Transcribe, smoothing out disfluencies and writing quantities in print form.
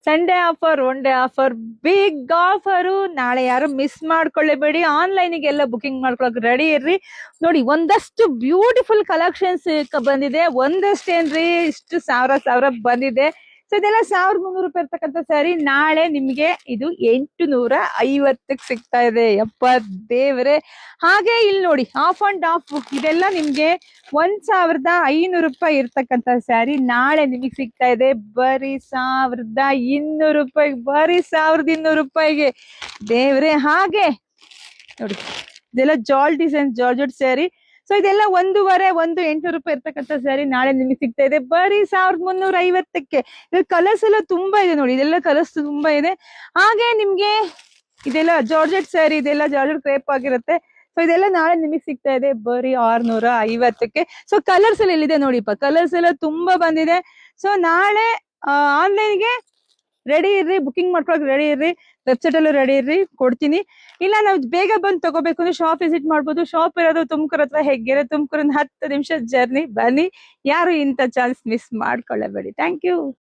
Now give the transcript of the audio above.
Sunday offer, one day offer, big offer. ನಾಳೆ ಯಾರು miss ಮಾಡ್ಕೊಳ್ಳೇಬೇಡಿ. ಆನ್ಲೈನಿಗೆಲ್ಲ ಬುಕಿಂಗ್ ಮಾಡ್ಕೊಳಕ್ ರೆಡಿ ಇರ್ರಿ. ನೋಡಿ ಒಂದಷ್ಟು ಬ್ಯೂಟಿಫುಲ್ ಕಲೆಕ್ಷನ್ಸ್ ಬಂದಿದೆ. ಒಂದಷ್ಟೇನ್ರಿ, ಇಷ್ಟು ಸಾವಿರ ಬಂದಿದೆ. ಸೊ ಇದೆಲ್ಲ 1300 ರೂಪಾಯಿ ಇರ್ತಕ್ಕಂಥ ಸ್ಯಾರಿ ನಾಳೆ ನಿಮ್ಗೆ ಇದು 850ಕ್ಕೆ ಸಿಗ್ತಾ ಇದೆ. ಯಪ್ಪ ದೇವ್ರೆ. ಹಾಗೆ ಇಲ್ಲಿ ನೋಡಿ ಆಫ್ ಅಂಡ್ ಆಫ್ ಇದೆಲ್ಲ ನಿಮ್ಗೆ 1500 ರೂಪಾಯಿ ಇರ್ತಕ್ಕಂಥ ಸ್ಯಾರಿ ನಾಳೆ ನಿಮಗೆ ಸಿಗ್ತಾ ಇದೆ ಬರೀ 1200 ರೂಪಾಯಿ, ಬರೀ 1200 ರೂಪಾಯಿಗೆ. ದೇವ್ರೆ. ಹಾಗೆ ನೋಡಿ ಇದೆಲ್ಲ ಡಿಸೈನ್ ಜಾರ್ಜೆಟ್ ಸ್ಯಾರಿ. ಸೊ ಇದೆಲ್ಲ 1,800 ರೂಪಾಯಿ ಇರ್ತಕ್ಕಂಥ ಸ್ಯಾರಿ ನಾಳೆ ನಿಮಗೆ ಸಿಗ್ತಾ ಇದೆ ಬರೀ 1350ಕ್ಕೆ. ಇದ್ರ ಕಲರ್ಸ್ ಎಲ್ಲ ತುಂಬಾ ಇದೆ ನೋಡಿ, ಇದೆಲ್ಲ ಕಲರ್ಸ್ ತುಂಬಾ ಇದೆ. ಹಾಗೆ ನಿಮ್ಗೆ ಇದೆಲ್ಲ ಜಾರ್ಜೆಟ್ ಸ್ಯಾರಿ, ಇದೆಲ್ಲ ಜಾರ್ಜೆಟ್ ಕ್ರೇಪ್ ಆಗಿರುತ್ತೆ. ಸೊ ಇದೆಲ್ಲ ನಾಳೆ ನಿಮಗೆ ಸಿಗ್ತಾ ಇದೆ ಬರೀ 650ಕ್ಕೆ. ಸೊ ಕಲರ್ಸ್ ಎಲ್ಲ ಎಲ್ಲಿದೆ ನೋಡಿಪ್ಪ, ಕಲರ್ಸ್ ಎಲ್ಲ ತುಂಬಾ ಬಂದಿದೆ. ಸೊ ನಾಳೆ ಆನ್ಲೈನ್ಗೆ ರೆಡಿ ಇರ್ರಿ, ಬುಕಿಂಗ್ ಮಾಡ್ಕೊಳಕ್ ರೆಡಿ ಇರ್ರಿ, ವೆಬ್ಸೈಟ್ ಅಲ್ಲೂ ರೆಡಿ ಇರ್ರಿ, ಕೊಡ್ತೀನಿ. ಇಲ್ಲ ನಾವು ಬೇಗ ಬಂದು ತಗೋಬೇಕು ಅಂದ್ರೆ ಶಾಪ್ ವಿಸಿಟ್ ಮಾಡ್ಬೋದು. ಶಾಪ್ ಇರೋದು ತುಮಕೂರು ಹತ್ರ ಹೆಗ್ಗೆರೆ. ತುಮಕೂರಿಂದ 10 ನಿಮಿಷ ಜರ್ನಿ. ಬನ್ನಿ, ಯಾರು ಇಂಥ ಚಾನ್ಸ್ ಮಿಸ್ ಮಾಡ್ಕೊಳ್ಳಬೇಡಿ. Thank you.